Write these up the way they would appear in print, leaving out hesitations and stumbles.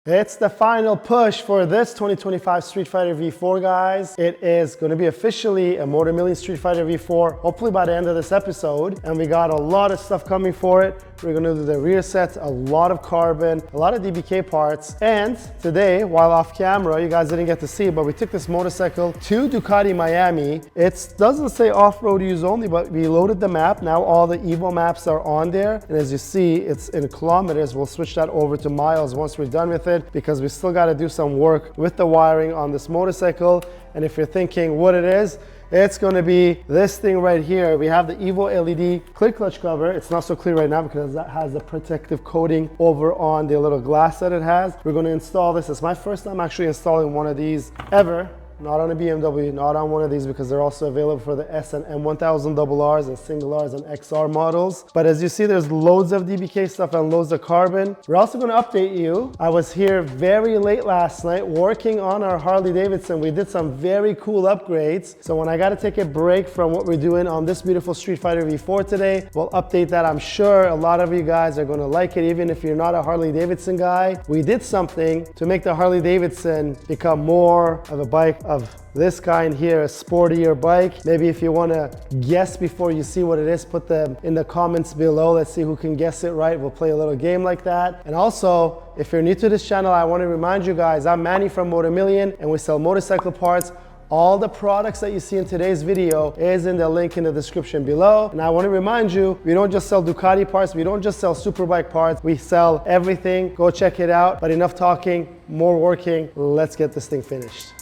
It's the final push for this 2025 Street Fighter V4, guys. It is going to be officially a Motomillion Streetfighter V4, hopefully by the end of this episode. And we got a lot of stuff coming for it. We're going to do the rear sets, a lot of carbon, a lot of DBK parts. And today, while off camera, you guys didn't get to see, but we took this motorcycle to Ducati Miami. It doesn't say off-road use only, but we loaded the map. Now all the Evo maps are on there. And as you see, it's in kilometers. We'll switch that over to miles once we're done with it, because we still got to do some work with the wiring on this motorcycle. And if you're thinking what it is, it's going to be this thing right here. We have the Evo LED clear clutch cover. It's not so clear right now because that has the protective coating over on the little glass that it has. We're going to install this. It's my first time actually installing one of these ever. Not on a BMW, not on one of these, because they're also available for the S and M1000 RRs and single Rs and XR models. But as you see, there's loads of DBK stuff and loads of carbon. We're also going to update you. I was here very late last night working on our Harley Davidson. We did some very cool upgrades. So when I got to take a break from what we're doing on this beautiful Street Fighter V4 today, we'll update that. I'm sure a lot of you guys are going to like it, even if you're not a Harley Davidson guy. We did something to make the Harley Davidson become more of a bike of this kind here, a sportier bike. Maybe if you want to guess before you see what it is, put them in the comments below. Let's see who can guess it right. We'll play a little game like that. And also, if you're new to this channel, I want to remind you guys, I'm Manny from Motomillion, and we sell motorcycle parts. All the products that you see in today's video is in the link in the description below. And I want to remind you, we don't just sell Ducati parts, we don't just sell superbike parts, we sell everything. Go check it out. But enough talking, more working. Let's get this thing finished.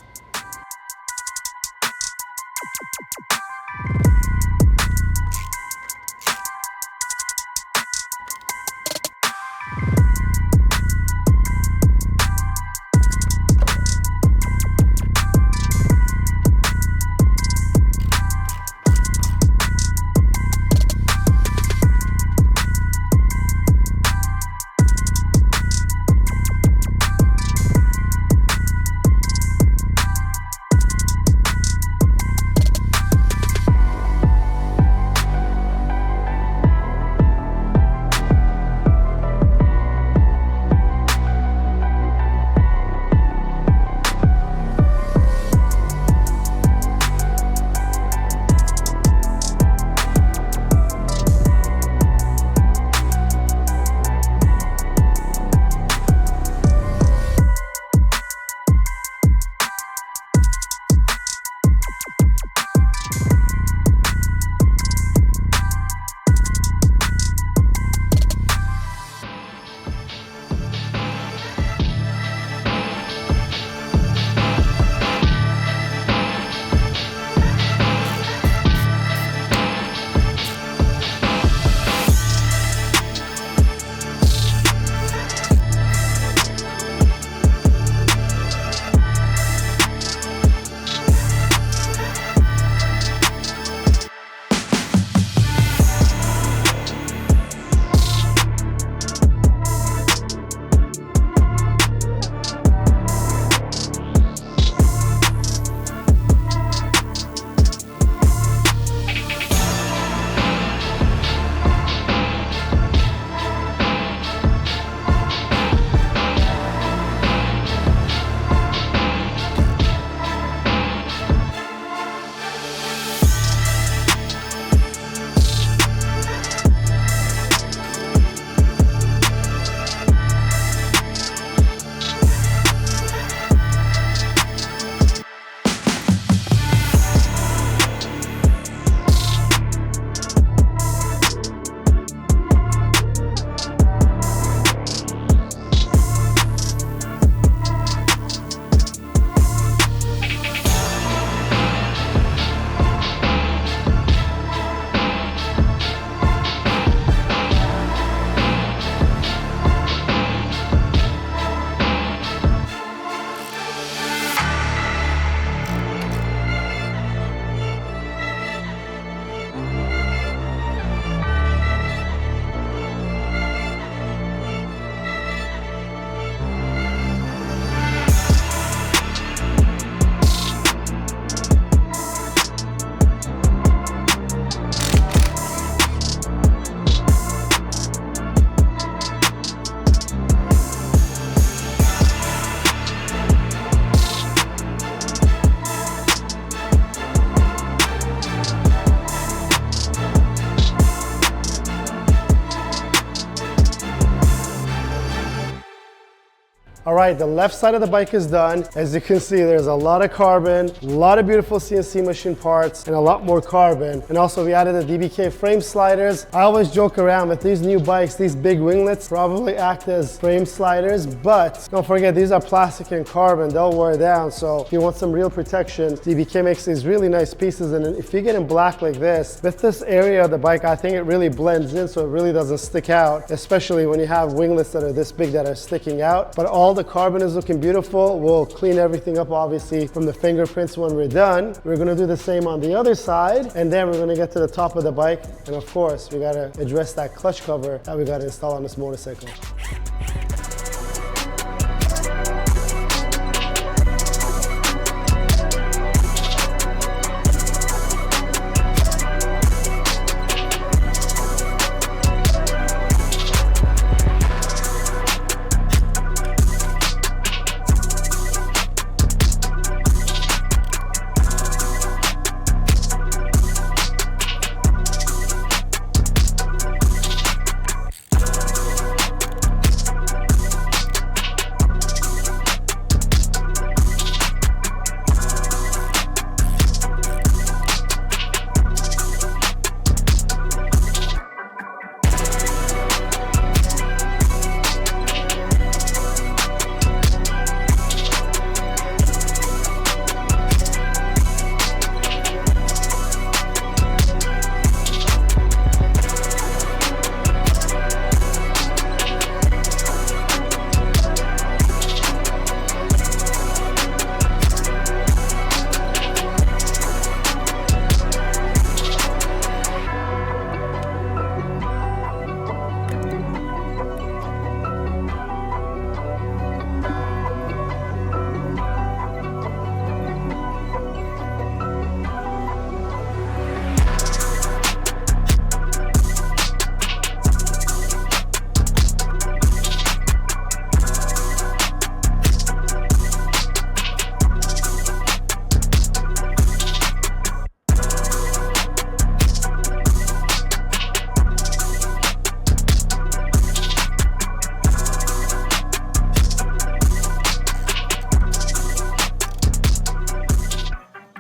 All right, the left side of the bike is done. As you can see, there's a lot of carbon, a lot of beautiful CNC machine parts, and a lot more carbon. And also we added the DBK frame sliders. I always joke around with these new bikes, these big winglets probably act as frame sliders, but don't forget, these are plastic and carbon. They'll wear down. So if you want some real protection, DBK makes these really nice pieces. And if you get in black like this, with this area of the bike, I think it really blends in so it really doesn't stick out, especially when you have winglets that are this big that are sticking out. But all the carbon is looking beautiful. We'll clean everything up obviously from the fingerprints when we're done. We're gonna do the same on the other side, and then we're gonna get to the top of the bike. And of course, we gotta address that clutch cover that we gotta install on this motorcycle.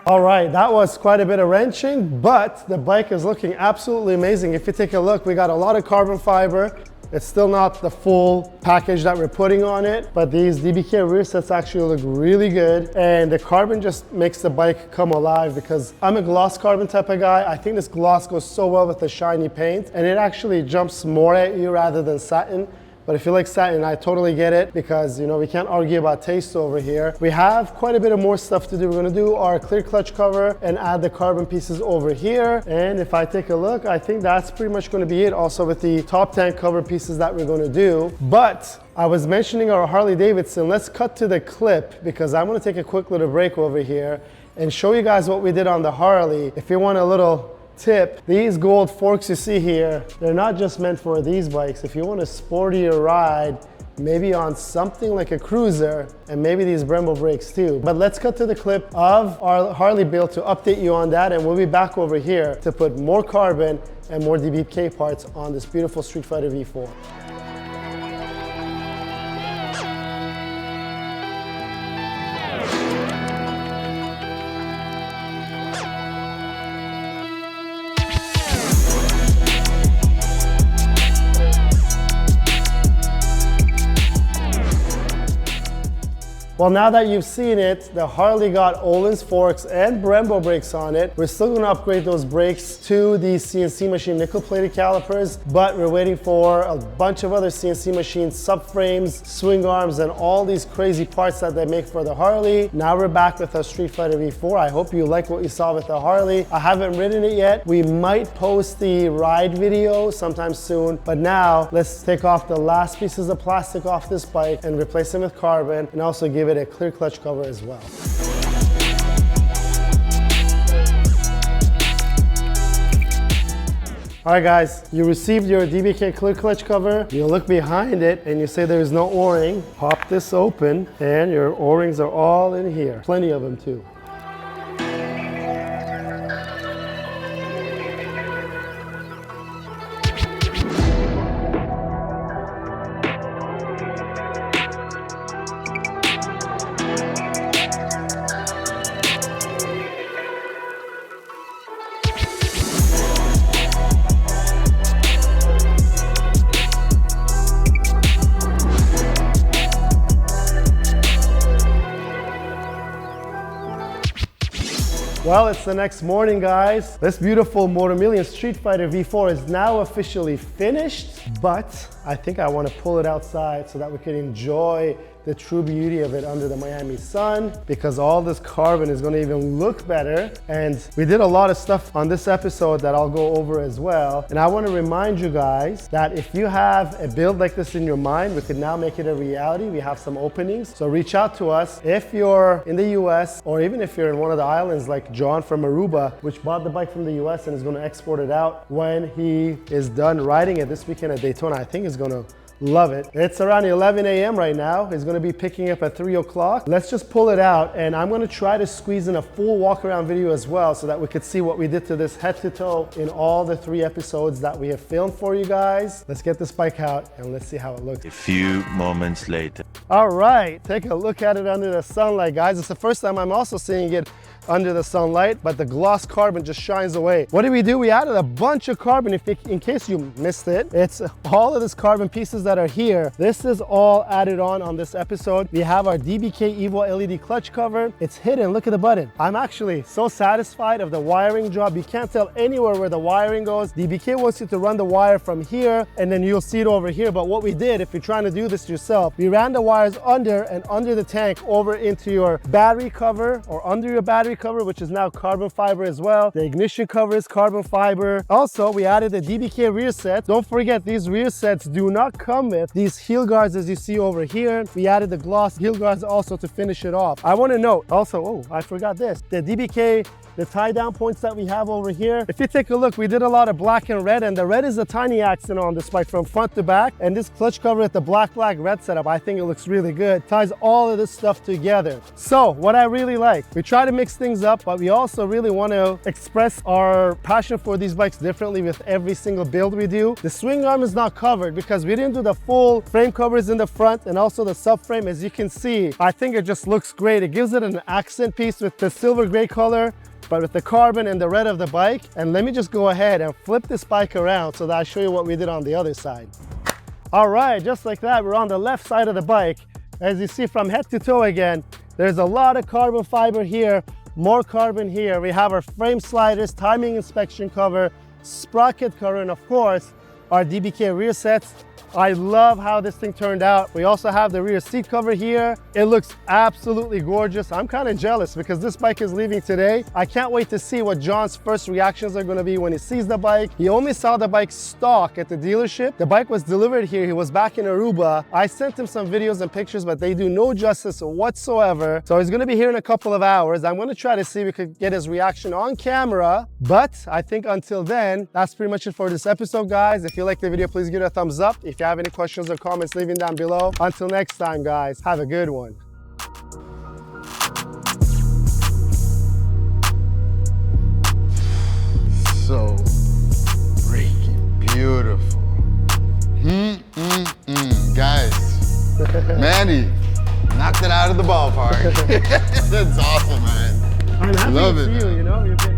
All right, that was quite a bit of wrenching, but the bike is looking absolutely amazing. If you take a look, we got a lot of carbon fiber. It's still not the full package that we're putting on it, but these DBK rear sets actually look really good. And the carbon just makes the bike come alive because I'm a gloss carbon type of guy. I think this gloss goes so well with the shiny paint, and it actually jumps more at you rather than satin. But if you like satin, I totally get it because, you know, we can't argue about taste over here. We have quite a bit of more stuff to do. We're gonna do our clear clutch cover and add the carbon pieces over here. And if I take a look, I think that's pretty much gonna be it also with the top tank cover pieces that we're gonna do. But I was mentioning our Harley Davidson. Let's cut to the clip because I'm gonna take a quick little break over here and show you guys what we did on the Harley. If you want a little tip, these gold forks you see here, they're not just meant for these bikes. If you want a sportier ride, maybe on something like a cruiser, and maybe these Brembo brakes too. But let's cut to the clip of our Harley build to update you on that, and we'll be back over here to put more carbon and more DBK parts on this beautiful Streetfighter V4. Well, now that you've seen it, the Harley got Öhlins forks and Brembo brakes on it. We're still gonna upgrade those brakes to the CNC machine nickel plated calipers, but we're waiting for a bunch of other CNC machines, subframes, swing arms, and all these crazy parts that they make for the Harley. Now we're back with our Streetfighter V4. I hope you like what you saw with the Harley. I haven't ridden it yet. We might post the ride video sometime soon, but now let's take off the last pieces of plastic off this bike and replace them with carbon, and also give it a clear clutch cover as well. All right guys, you received your DBK clear clutch cover. You look behind it and you say there's no O-ring. Pop this open and your O-rings are all in here. Plenty of them too. Well, it's the next morning, guys. This beautiful Motomillion Streetfighter V4 is now officially finished, but I think I want to pull it outside so that we can enjoy the true beauty of it under the Miami sun, because all this carbon is going to even look better. And we did a lot of stuff on this episode that I'll go over as well. And I want to remind you guys that if you have a build like this in your mind, we can now make it a reality. We have some openings, so reach out to us if you're in the US, or even if you're in one of the islands like John from Aruba, which bought the bike from the US and is going to export it out when he is done riding it this weekend at Daytona. I think he's going to love it. It's around 11 a.m. right now. He's going to be picking up at 3 o'clock. Let's just pull it out, and I'm going to try to squeeze in a full walk around video as well so that we could see what we did to this head to toe in all the 3 episodes that we have filmed for you guys. Let's get this bike out and let's see how it looks. A few moments later. All right, take a look at it under the sunlight, guys. It's the first time I'm also seeing it under the sunlight, but the gloss carbon just shines away. What did we do? We added a bunch of carbon. In case you missed it, it's all of this carbon pieces that are here. This is all added on this episode. We have our DBK Evo LED clutch cover. It's hidden. Look at the button. I'm actually so satisfied of the wiring job. You can't tell anywhere where the wiring goes. DBK wants you to run the wire from here, and then you'll see it over here. But what we did, if you're trying to do this yourself, we ran the wires under the tank over into your battery cover, or under your battery cover, which is now carbon fiber as well. The ignition cover is carbon fiber. Also, we added the DBK rear set. Don't forget, these rear sets do not come with these heel guards as you see over here. We added the gloss heel guards also to finish it off. I want to note also, oh, I forgot this, the DBK, the tie down points that we have over here. If you take a look, we did a lot of black and red, and the red is a tiny accent on this bike from front to back. And this clutch cover with the black red setup, I think it looks really good. Ties all of this stuff together. So what I really like, we try to mix things up, but we also really want to express our passion for these bikes differently with every single build we do. The swing arm is not covered because we didn't do the full frame covers in the front and also the subframe. As you can see, I think it just looks great. It gives it an accent piece with the silver gray color, but with the carbon and the red of the bike. And let me just go ahead and flip this bike around so that I show you what we did on the other side. All right, just like that, we're on the left side of the bike. As you see, from head to toe again, there's a lot of carbon fiber here, more carbon here. We have our frame sliders, timing inspection cover, sprocket cover, and of course, our DBK rear sets. I love how this thing turned out. We also have the rear seat cover here. It looks absolutely gorgeous. I'm kind of jealous because this bike is leaving today. I can't wait to see what John's first reactions are going to be when he sees the bike. He only saw the bike stock at the dealership. The bike was delivered here. He was back in Aruba. I sent him some videos and pictures, but they do no justice whatsoever. So he's going to be here in a couple of hours. I'm going to try to see if we could get his reaction on camera. But I think until then, that's pretty much it for this episode, guys. If you like the video, please give it a thumbs up. If you have any questions or comments, leave them down below. Until next time, guys, have a good one. So freaking beautiful. Guys, Manny knocked it out of the ballpark. That's awesome, man. I'm happy Love to it, see you, man. you know, you've been